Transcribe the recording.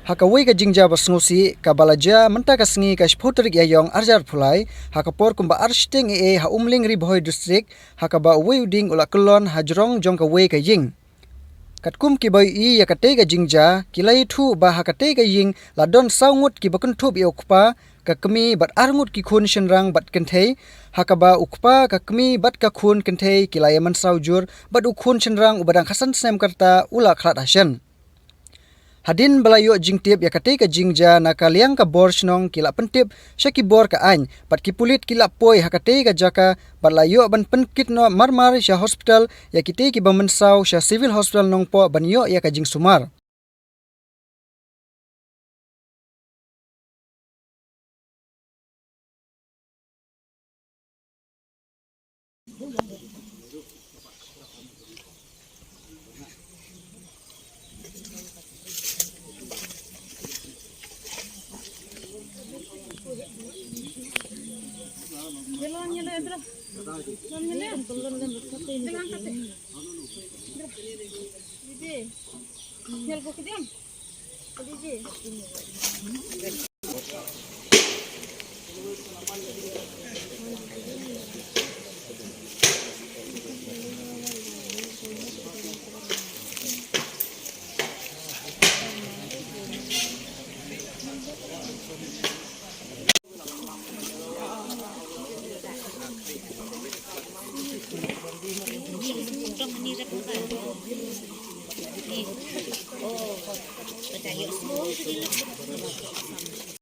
Hakawai ka jingja basngosi ka balaja menta ka sngi ka sputrik yayong arjar phulai hakapor kumba arsteng ha umling ri bhoi district hakaba wei uding ula kelon hajrong jong ka wei ka ying. Katkum ki boy I yakate ka jingja kilai thu ba hakate ka ying ladon saungut ki bakun thup I ukpa ka kemi bat arngut ki khun shenrang bat kenthei hakaba ukpa ka kemi bat ka khun kenthei kilai man saujur bat ukhun shenrang ubadang khasan sem karta ula khlat hasen. Hadin balayo jingtip yakate ka jingja nakaliang ka bor snong kila pentip syaki bor ka ain pat kipulit kila poi hakate ka jaka balayo ban penkit no marmar sya hospital yakite ki bamensau sya civil hospital nongpo banyo ya ka jing sumar.